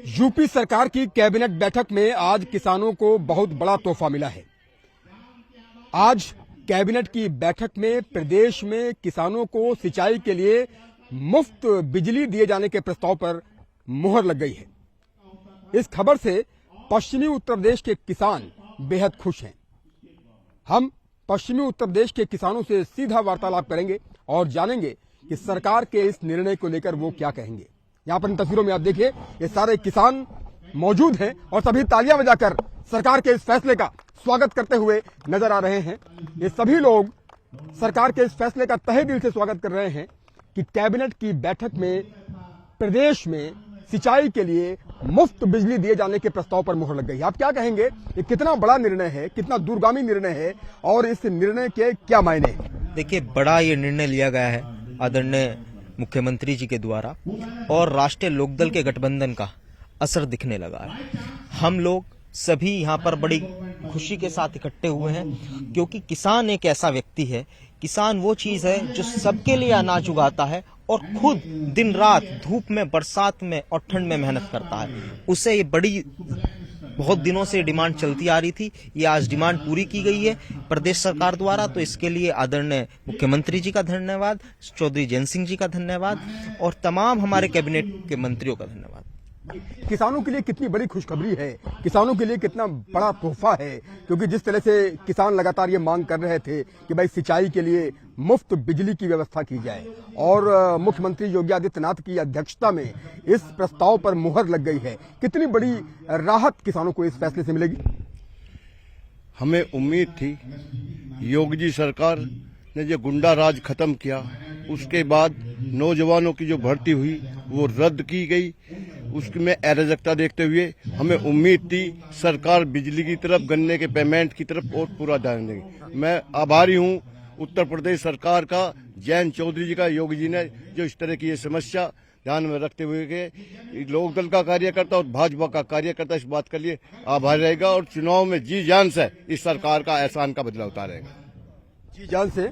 UP सरकार की cabinet बैठक में आज किसानों को बहुत बड़ा तोहफा मिला है। आज कैबिनेट की बैठक में प्रदेश में किसानों को सिंचाई के लिए मुफ्त बिजली दिए जाने के प्रस्ताव पर मुहर लग गई है। इस खबर से पश्चिमी उत्तर प्रदेश के किसान बेहद खुश हैं। हम पश्चिमी उत्तर प्रदेश के किसानों से सीधा वार्तालाप करेंगे और जानेंगे कि सरकार के इस निर्णय को लेकर वो क्या कहेंगे। यहाँ पर इन तस्वीरों में आप देखिए, ये सारे किसान मौजूद हैं और सभी तालियां बजाकर सरकार के इस फैसले का स्वागत करते हुए नजर आ रहे हैं। ये सभी लोग सरकार के इस फैसले का तहे दिल से स्वागत कर रहे हैं कि कैबिनेट की बैठक में प्रदेश में सिंचाई के लिए मुफ्त बिजली दिए जाने के प्रस्ताव पर मुहर लग गई। आप क्या कहेंगे, ये कितना बड़ा निर्णय है, कितना दूरगामी निर्णय है और इस निर्णय के क्या मायने हैं? देखिए, बड़ा ये निर्णय लिया गया है आदरणीय मुख्यमंत्री जी के द्वारा और राष्ट्रीय लोकदल के गठबंधन का असर दिखने लगा है। हम लोग सभी यहाँ पर बड़ी खुशी के साथ इकट्ठे हुए हैं क्योंकि किसान एक ऐसा व्यक्ति है, किसान वो चीज है जो सबके लिए अनाज उगाता है और खुद दिन रात धूप में, बरसात में और ठंड में मेहनत करता है। उसे ये बड़ी बहुत दिनों से डिमांड चलती आ रही थी, ये आज डिमांड पूरी की गई है प्रदेश सरकार द्वारा। तो इसके लिए आदरणीय मुख्यमंत्री जी का धन्यवाद, चौधरी जयंत सिंह जी का धन्यवाद और तमाम हमारे कैबिनेट के मंत्रियों का धन्यवाद। किसानों के लिए कितनी बड़ी खुशखबरी है, किसानों के लिए कितना बड़ा तोहफा है, क्योंकि जिस तरह से किसान लगातार ये मांग कर रहे थे कि भाई सिंचाई के लिए मुफ्त बिजली की व्यवस्था की जाए और मुख्यमंत्री योगी आदित्यनाथ की अध्यक्षता में इस प्रस्ताव पर मुहर लग गई है। कितनी बड़ी राहत किसानों को इस फैसले से मिलेगी? हमें उम्मीद थी योगी जी सरकार ने जो गुंडा राज खत्म किया, उसके बाद नौजवानों की जो भर्ती हुई वो रद्द की गई। उसमें अराजकता देखते हुए हमें उम्मीद थी सरकार बिजली की तरफ, गन्ने के पेमेंट की तरफ और पूरा ध्यान देगी। मैं आभारी हूं उत्तर प्रदेश सरकार का, जयंत चौधरी जी का, योगी जी ने जो इस तरह की ये समस्या ध्यान में रखते हुए के लोकदल का कार्यकर्ता और भाजपा का कार्यकर्ता इस बात के लिए आभारी रहेगा और चुनाव में जी जान से इस सरकार का एहसान का बदला उतारेगा। जी जान से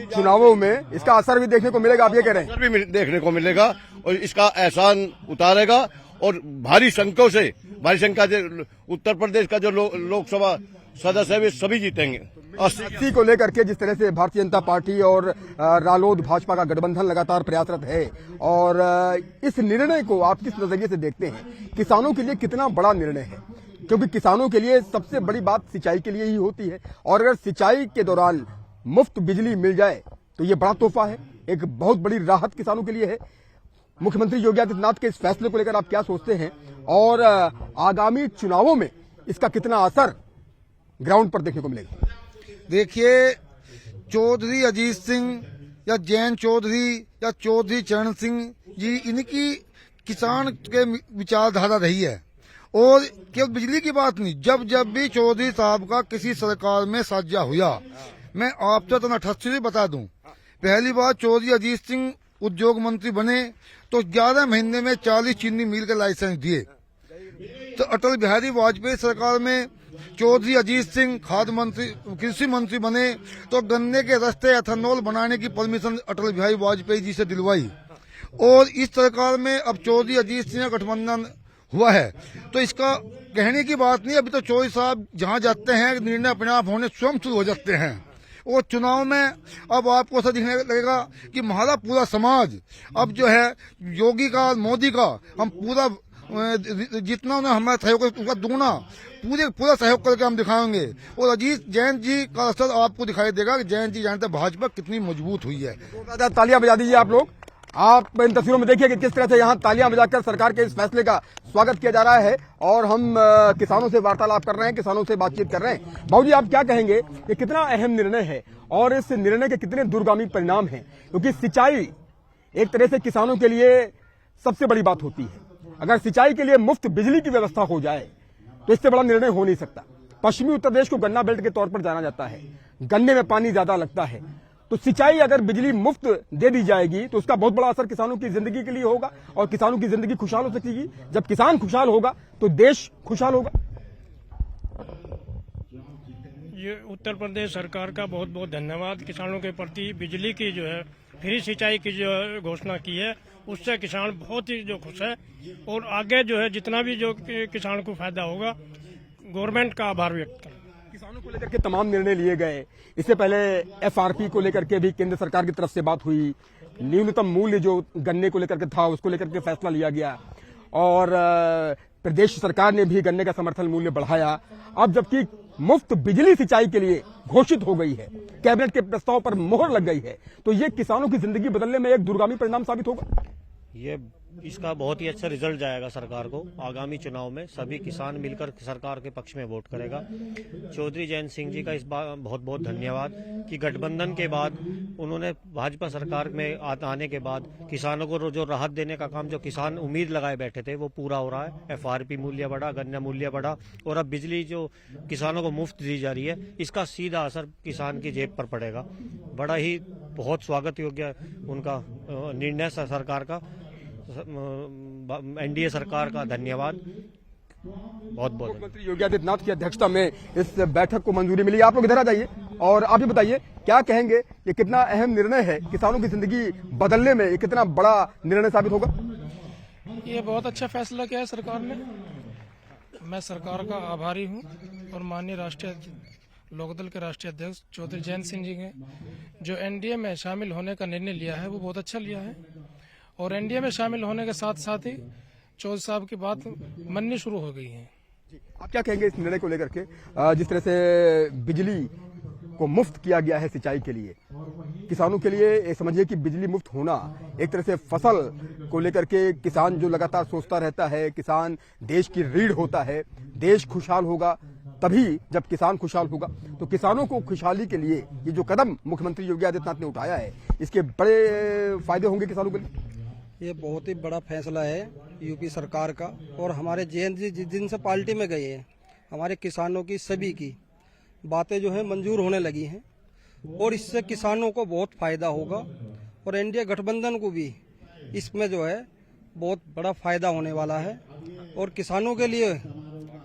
चुनावों में इसका असर भी देखने को मिलेगा, आप ये कह रहे हैं? असर भी देखने को मिलेगा और इसका एहसान उतारेगा और भारी संख्या से उत्तर प्रदेश का जो लोकसभा सदस्य है वे सभी जीतेंगे। 80 को लेकर के जिस तरह से भारतीय जनता पार्टी और रालोद भाजपा का गठबंधन लगातार प्रयासरत है और इस निर्णय को आप किस नजरिए से देखते हैं? किसानों के लिए कितना बड़ा निर्णय है, क्योंकि किसानों के लिए सबसे बड़ी बात सिंचाई के लिए ही होती है और अगर सिंचाई के दौरान मुफ्त बिजली मिल जाए तो ये बड़ा तोहफा है, एक बहुत बड़ी राहत किसानों के लिए है। मुख्यमंत्री योगी आदित्यनाथ के इस फैसले को लेकर आप क्या सोचते हैं और आगामी चुनावों में इसका कितना असर ग्राउंड पर देखने को मिलेगा? देखिए, चौधरी अजीत सिंह या जैन चौधरी या चौधरी चरण सिंह जी, इनकी किसान के विचारधारा रही है और केवल बिजली की बात नहीं, जब भी चौधरी साहब का किसी सरकार में साझा हुआ, मैं आपको तो 88 बता दूं, पहली बार चौधरी अजीत सिंह उद्योग मंत्री बने तो 11 महीने में 40 चीनी मिल के लाइसेंस दिए। तो अटल बिहारी वाजपेयी सरकार में चौधरी अजीत सिंह खाद्य मंत्री, कृषि मंत्री बने तो गन्ने के रस्ते एथेनॉल बनाने की परमिशन अटल बिहारी वाजपेयी जी से दिलवाई और इस सरकार में अब चौधरी अजीत सिंह का गठबंधन हुआ है। तो इसका कहने की बात नहीं, अभी तो चौधरी साहब जहां जाते हैं निर्णय अपने आप होने स्वयं शुरू हो जाते हैं और चुनाव में अब आपको ऐसा दिखने लगेगा कि हमारा पूरा समाज अब जो है योगी का, मोदी का, हम पूरा जितना उन्हें हमारा सहयोग उसका दुगना पूरा सहयोग करके हम दिखाएंगे और अजीत जैन जी का असर आपको दिखाई देगा कि जैन जी जानते भाजपा कितनी मजबूत हुई है। तालियां बजा दीजिए आप लोग। आप इन तस्वीरों में देखिए कि किस तरह से यहाँ तालियां बजाकर सरकार के इस फैसले का स्वागत किया जा रहा है और हम किसानों से वार्तालाप कर रहे हैं, किसानों से बातचीत कर रहे हैं। बाबूजी, आप क्या कहेंगे, ये कितना अहम निर्णय है और इस निर्णय के कितने दूरगामी परिणाम हैं? क्योंकि सिंचाई एक तरह से किसानों के लिए सबसे बड़ी बात होती है। अगर सिंचाई के लिए मुफ्त बिजली की व्यवस्था हो जाए तो इससे बड़ा निर्णय हो नहीं सकता। पश्चिमी उत्तर प्रदेश को गन्ना बेल्ट के तौर पर जाना जाता है, गन्ने में पानी ज्यादा लगता है, तो सिंचाई अगर बिजली मुफ्त दे दी जाएगी तो उसका बहुत बड़ा असर किसानों की जिंदगी के लिए होगा और किसानों की जिंदगी खुशहाल हो सकेगी। जब किसान खुशहाल होगा तो देश खुशहाल होगा। ये उत्तर प्रदेश सरकार का बहुत बहुत धन्यवाद। किसानों के प्रति बिजली की जो है फ्री सिंचाई की जो घोषणा की है उससे किसान बहुत ही जो खुश है। और आगे जो है जितना भी जो किसान को फायदा होगा, गवर्नमेंट का आभार व्यक्त करें। किसानों को लेकर के तमाम निर्णय लिए गए। इससे पहले एफआरपी को लेकर के भी केंद्र सरकार की तरफ से बात हुई। न्यूनतम मूल्य जो गन्ने को लेकर के था उसको लेकर के फैसला लिया गया और प्रदेश सरकार ने भी गन्ने का समर्थन मूल्य बढ़ाया। अब जबकि मुफ्त बिजली सिंचाई के लिए घोषित हो गई है, कैबिनेट के प्रस्ताव पर मोहर लग गई है, तो ये किसानों की जिंदगी बदलने में एक दूरगामी परिणाम साबित होगा। ये इसका बहुत ही अच्छा रिजल्ट जाएगा सरकार को। आगामी चुनाव में सभी किसान मिलकर सरकार के पक्ष में वोट करेगा। चौधरी जयंत सिंह जी का इस बार बहुत बहुत धन्यवाद कि गठबंधन के बाद उन्होंने भाजपा सरकार में आने के बाद किसानों को जो राहत देने का काम जो किसान उम्मीद लगाए बैठे थे वो पूरा हो रहा है। एफआरपी मूल्य बढ़ा, गन्ना मूल्य बढ़ा और अब बिजली जो किसानों को मुफ्त दी जा रही है, इसका सीधा असर किसान की जेब पर पड़ेगा। बड़ा ही बहुत स्वागत योग्य उनका निर्णय सरकार का। एनडीए सरकार का धन्यवाद बहुत बहुत। मुख्यमंत्री योगी आदित्यनाथ की अध्यक्षता में इस बैठक को मंजूरी मिली। आप लोग इधर आ जाइए और आप ये बताइए क्या कहेंगे, ये कितना अहम निर्णय है, किसानों की जिंदगी बदलने में ये कितना बड़ा निर्णय साबित होगा। ये बहुत अच्छा फैसला किया है सरकार ने। मैं सरकार का आभारी हूँ और माननीय राष्ट्रीय लोकदल के राष्ट्रीय अध्यक्ष चौधरी जयंत सिंह जी ने जो एनडीए में शामिल होने का निर्णय लिया है वो बहुत अच्छा लिया है। और एनडीए में शामिल होने के साथ साथ ही चौधरी साहब की बात माननी शुरू हो गई है। आप क्या कहेंगे इस निर्णय को लेकर के, जिस तरह से बिजली को मुफ्त किया गया है सिंचाई के लिए, किसानों के लिए ये समझिए कि बिजली मुफ्त होना एक तरह से फसल को लेकर के किसान जो लगातार सोचता रहता है, किसान देश की रीढ़ होता है, देश खुशहाल होगा तभी जब किसान खुशहाल होगा। तो किसानों को खुशहाली के लिए ये जो कदम मुख्यमंत्री योगी आदित्यनाथ ने उठाया है, इसके बड़े फायदे होंगे किसानों के लिए। ये बहुत ही बड़ा फैसला है यूपी सरकार का। और हमारे जयंत जी जिस दिन से पार्टी में गए हैं, हमारे किसानों की सभी की बातें जो है मंजूर होने लगी हैं और इससे किसानों को बहुत फायदा होगा और एनडीए गठबंधन को भी इसमें जो है बहुत बड़ा फायदा होने वाला है। और किसानों के लिए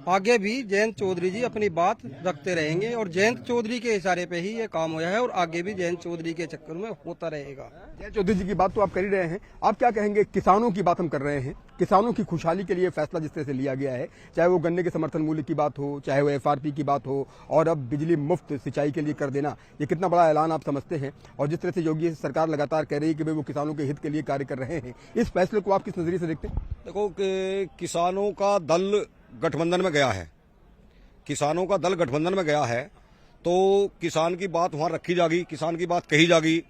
आगे भी जयंत चौधरी जी अपनी बात रखते रहेंगे और जयंत चौधरी के इशारे पे ही ये काम हुआ है और आगे भी जयंत चौधरी के चक्कर में होता रहेगा। जयंत चौधरी जी की बात तो आप कर ही रहे हैं, आप क्या कहेंगे, किसानों की बात हम कर रहे हैं, किसानों की खुशहाली के लिए फैसला जिस तरह से लिया गया है, चाहे वो गन्ने के समर्थन मूल्य की बात हो, चाहे वो एफआरपी की बात हो और अब बिजली मुफ्त सिंचाई के लिए कर देना, ये कितना बड़ा ऐलान आप समझते हैं। और जिस तरह से योगी सरकार लगातार कह रही है कि वो किसानों के हित के लिए कार्य कर रहे हैं, इस फैसले को आप किस नजरिए से देखते हैं। देखो कि किसानों का दल गठबंधन में गया है, किसानों का दल गठबंधन में गया है तो किसान की बात वहां रखी जाएगी, किसान की बात कही जाएगी,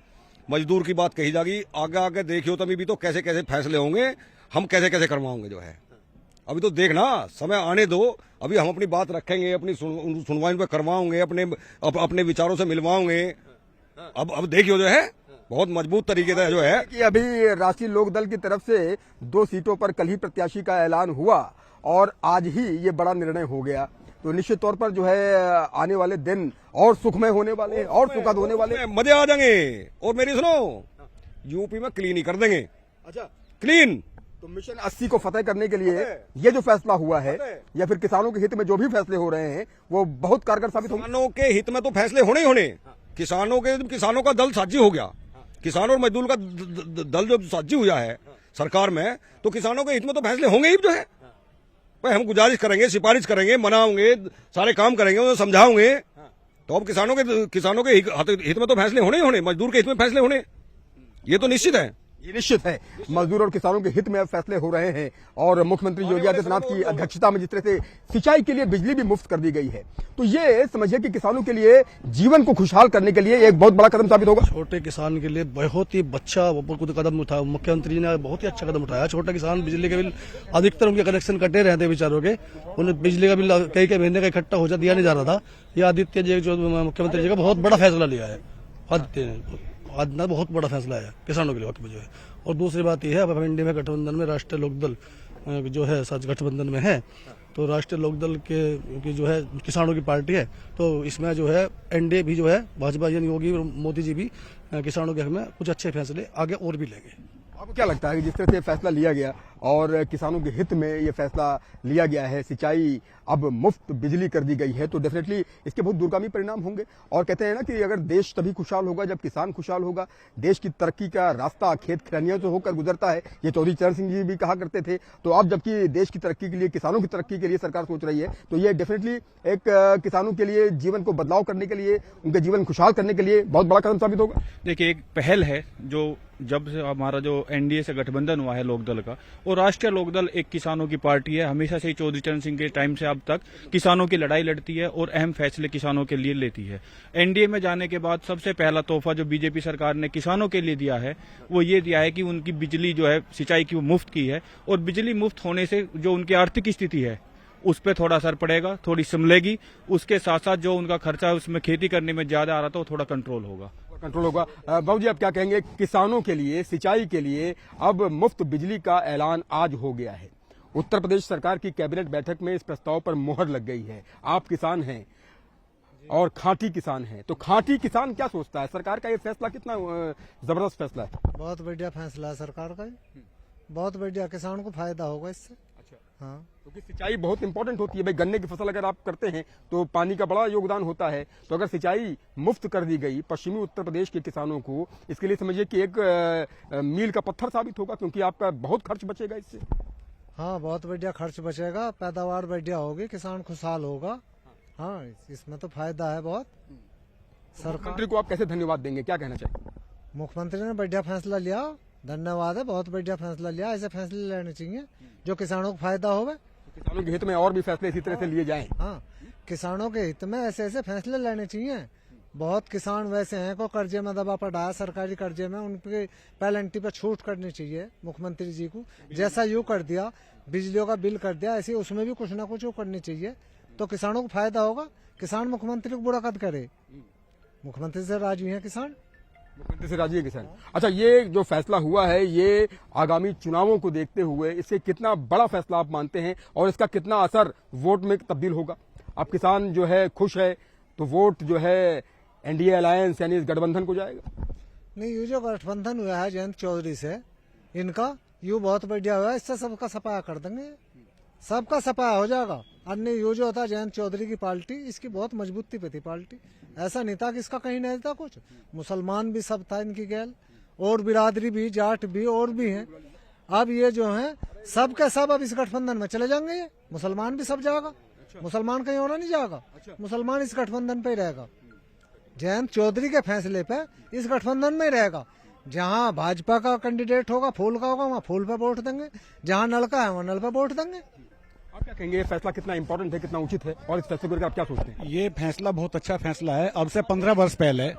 मजदूर की बात कही जाएगी। आगे आगे देखियो तभी भी तो कैसे कैसे फैसले होंगे, हम कैसे कैसे करवाओगे जो है। अभी तो देखना, समय आने दो, अभी हम अपनी बात रखेंगे, अपनी सुनवाई पे करवाओगे, अपने विचारों से मिलवाओगे। अब देखियो जो है बहुत मजबूत तरीके से जो है कि अभी राष्ट्रीय लोकदल की तरफ से 2 सीटों पर कल ही प्रत्याशी का ऐलान हुआ और आज ही ये बड़ा निर्णय हो गया। तो निश्चित तौर पर जो है आने वाले दिन और सुखमय होने वाले हैं और सुखद होने वाले, मजे आ जाएंगे। और मेरी सुनो, यूपी में क्लीन ही कर देंगे। अच्छा, क्लीन। तो मिशन 80 को फतेह करने के लिए ये जो फैसला हुआ है या फिर किसानों के हित में जो भी फैसले हो रहे हैं वो बहुत कारगर साबित होंगे। किसानों के हित में तो फैसले होने ही होने। किसानों का दल साझी हो गया, किसान और मजदूर का दल जो साझी हुआ है सरकार में, तो किसानों के हित में तो फैसले होंगे ही जो है। हम गुजारिश करेंगे, सिफारिश करेंगे, मनाओगे, सारे काम करेंगे, उन्हें समझाओगे, तो अब किसानों के हित में तो फैसले होने ही होने, मजदूर के हित में फैसले होने, ये तो निश्चित है। ये निश्चित है, मजदूर और किसानों के हित में अब फैसले हो रहे हैं। और मुख्यमंत्री योगी आदित्यनाथ की अध्यक्षता में जिस तरह से सिंचाई के लिए बिजली भी मुफ्त कर दी गई है, तो ये समझिए कि किसानों के लिए जीवन को खुशहाल करने के लिए एक बहुत बड़ा कदम साबित होगा। छोटे किसान के लिए बहुत ही अच्छा कदम उठाया मुख्यमंत्री ने, बहुत ही अच्छा कदम उठाया। छोटे किसान बिजली के बिल अधिकतर उनके कनेक्शन कटे रहते हैं बेचारों के, उन्हें बिजली का बिल कई महीने का इकट्ठा हो जा दिया नहीं जा रहा था। ये आदित्य जी जो मुख्यमंत्री जी का बहुत बड़ा फैसला लिया है, आदित्य ने बहुत बड़ा फैसला है किसानों के लिए वक्त में जो है। और दूसरी बात यह है, अब इंडिया में गठबंधन में राष्ट्रीय लोकदल जो है सच गठबंधन में है, तो राष्ट्रीय लोकदल की जो है किसानों की पार्टी है, तो इसमें जो है एनडीए भी जो है भाजपा यानी योगी और मोदी जी भी किसानों के हक में कुछ अच्छे फैसले आगे और भी लेंगे। आपको क्या लगता है कि जिस तरह से फैसला लिया गया और किसानों के हित में ये फैसला लिया गया है, सिंचाई अब मुफ्त बिजली कर दी गई है, तो डेफिनेटली इसके बहुत दूरगामी परिणाम होंगे। और कहते हैं ना कि अगर देश तभी खुशहाल होगा जब किसान खुशहाल होगा। देश की तरक्की का रास्ता खेत खलिहानियों से होकर गुजरता है, ये चौधरी चरण सिंह जी भी कहा करते थे। तो अब जबकि देश की तरक्की के लिए, किसानों की तरक्की के लिए सरकार सोच रही है, तो ये डेफिनेटली एक किसानों के लिए जीवन को बदलाव करने के लिए, उनके जीवन खुशहाल करने के लिए बहुत बड़ा कदम साबित होगा। देखिए, एक पहल है जो जब से हमारा जो एनडीए से गठबंधन हुआ है लोकदल का, और राष्ट्रीय लोकदल एक किसानों की पार्टी है। हमेशा से ही चौधरी चरण सिंह के टाइम से अब तक किसानों की लड़ाई लड़ती है और अहम फैसले किसानों के लिए लेती है। एनडीए में जाने के बाद सबसे पहला तोहफा जो बीजेपी सरकार ने किसानों के लिए दिया है वो ये दिया है कि उनकी बिजली जो है सिंचाई की वो मुफ्त की है, और बिजली मुफ्त होने से जो उनकी आर्थिक स्थिति है उस पर थोड़ा असर पड़ेगा, थोड़ी संभलेगी। उसके साथ साथ जो उनका खर्चा है उसमें खेती करने में ज्यादा आ रहा था वो थोड़ा कंट्रोल होगा। बाबू जी, आप क्या कहेंगे? किसानों के लिए, सिंचाई के लिए अब मुफ्त बिजली का ऐलान आज हो गया है। उत्तर प्रदेश सरकार की कैबिनेट बैठक में इस प्रस्ताव पर मुहर लग गई है। आप किसान हैं और खांटी किसान हैं, तो खांटी किसान क्या सोचता है? सरकार का ये फैसला कितना जबरदस्त फैसला है? बहुत बढ़िया फैसला है सरकार का, बहुत बढ़िया, किसान को फायदा होगा इससे। हाँ, क्योंकि सिंचाई बहुत इंपॉर्टेंट होती है भाई। गन्ने की फसल अगर आप करते हैं तो पानी का बड़ा योगदान होता है, तो अगर सिंचाई मुफ्त कर दी गई पश्चिमी उत्तर प्रदेश के किसानों को, इसके लिए समझिए कि एक मील का पत्थर साबित होगा, क्योंकि आपका बहुत खर्च बचेगा इससे। हाँ, बहुत बढ़िया खर्च बचेगा, पैदावार बढ़िया होगी, किसान खुशहाल होगा। हाँ, इसमें तो फायदा है बहुत। सरकार को आप कैसे धन्यवाद देंगे, क्या कहना चाहिए? मुख्यमंत्री ने बढ़िया फैसला लिया, धन्यवाद है, बहुत बढ़िया फैसला लिया। ऐसे फैसले लेने चाहिए जो किसानों को फायदा होवे। किसानों के हित में और भी फैसले इसी तरह से लिए जाएं। हाँ, किसानों के हित में ऐसे ऐसे फैसले लेने चाहिए। बहुत किसान वैसे हैं को कर्जे में दबा पड़ा है, सरकारी कर्जे में, उनके पेनल्टी पर छूट करनी चाहिए मुख्यमंत्री जी को। जैसा यू कर दिया, बिजलियों का बिल कर दिया, ऐसे उसमें भी कुछ ना कुछ करनी चाहिए, तो किसानों को फायदा होगा। किसान मुख्यमंत्री को बुरा कद करे, मुख्यमंत्री से राजी है किसान, मुख्यमंत्री से राजी है किसान। अच्छा, ये जो फैसला हुआ है ये आगामी चुनावों को देखते हुए इससे कितना बड़ा फैसला आप मानते हैं, और इसका कितना असर वोट में तब्दील होगा? अब किसान जो है खुश है, तो वोट जो है एनडीए अलायंस यानी इस गठबंधन को जाएगा? नहीं, ये जो गठबंधन हुआ है जयंत चौधरी से, इनका यू बहुत बढ़िया हुआ है। इससे सबका सफाया कर देंगे, सबका सफाया हो जाएगा। अन्य यू जो होता जयंत चौधरी की पार्टी, इसकी बहुत मजबूती पे थी पार्टी, ऐसा नहीं था कि इसका कहीं नहीं था कुछ। मुसलमान भी सब था इनकी गैल, और बिरादरी भी, जाट भी, और भी हैं। अब ये जो है सब के सब अब इस गठबंधन में चले जाएंगे। ये मुसलमान भी सब जाएगा, मुसलमान कहीं और नहीं जाएगा, मुसलमान इस गठबंधन पे ही रहेगा। जयंत चौधरी के फैसले पे इस गठबंधन में ही रहेगा। जहाँ भाजपा का कैंडिडेट होगा, फूल का होगा, वहाँ फूल पे वोट देंगे, जहाँ नल का है वहाँ नल पे वोट देंगे। आप क्या कहेंगे, ये फैसला कितना इंपॉर्टेंट है, कितना उचित है, और इस फैसले को आप क्या सोचते हैं? ये फैसला बहुत अच्छा फैसला है। अब से 15 वर्ष पहले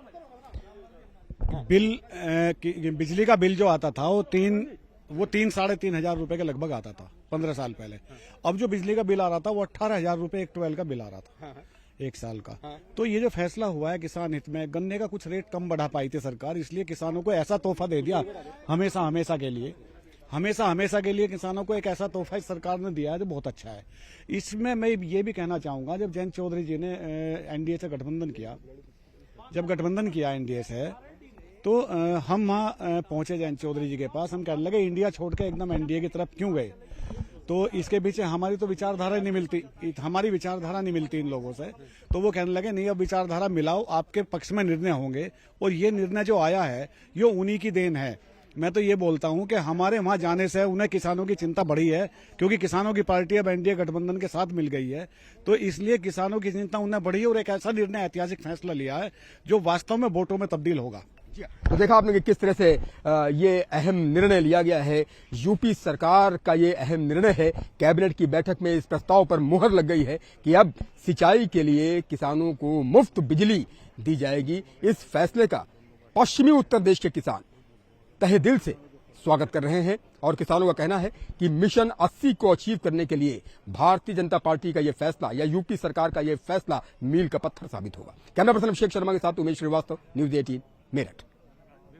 बिजली का बिल जो आता था वो 3-3.5 हजार रुपए के लगभग आता था 15 साल पहले। अब जो बिजली का बिल आ रहा था वो 18,000 रुपए एक 12 का बिल आ रहा था एक साल का। तो ये जो फैसला हुआ है किसान हित में, गन्ने का कुछ रेट कम बढ़ा पाई थी सरकार, इसलिए किसानों को ऐसा तोहफा दे दिया हमेशा के लिए किसानों को एक ऐसा तोहफा इस सरकार ने दिया है जो बहुत अच्छा है। इसमें मैं ये भी कहना चाहूंगा, जब जयंत चौधरी जी ने एनडीए से गठबंधन किया एनडीए से, तो हम वहाँ पहुंचे जयंत चौधरी जी के पास। हम कहने लगे इंडिया छोड़ के एकदम एनडीए की तरफ क्यों गए? तो इसके पीछे हमारी तो विचारधारा नहीं मिलती, हमारी विचारधारा नहीं मिलती इन लोगों से। तो वो कहने लगे नहीं, अब विचारधारा मिलाओ, आपके पक्ष में निर्णय होंगे, और ये निर्णय जो आया है ये उन्हीं की देन है। मैं तो ये बोलता हूं कि हमारे वहां जाने से उन्हें किसानों की चिंता बढ़ी है, क्योंकि किसानों की पार्टी अब एनडीए गठबंधन के साथ मिल गई है, तो इसलिए किसानों की चिंता उन्हें बढ़ी है, और एक ऐसा निर्णय, ऐतिहासिक फैसला लिया है जो वास्तव में वोटों में तब्दील होगा। तो देखा आपने कि किस तरह से ये अहम निर्णय लिया गया है। यूपी सरकार का ये अहम निर्णय है। कैबिनेट की बैठक में इस प्रस्ताव पर मुहर लग गई है कि अब सिंचाई के लिए किसानों को मुफ्त बिजली दी जाएगी। इस फैसले का पश्चिमी उत्तर प्रदेश के किसान तहे दिल से स्वागत कर रहे हैं, और किसानों का कहना है कि मिशन 80 को अचीव करने के लिए भारतीय जनता पार्टी का यह फैसला या यूपी सरकार का यह फैसला मील का पत्थर साबित होगा। कैमरा पर्सन अभिषेक शर्मा के साथ उमेश श्रीवास्तव, न्यूज 18 मेरठ।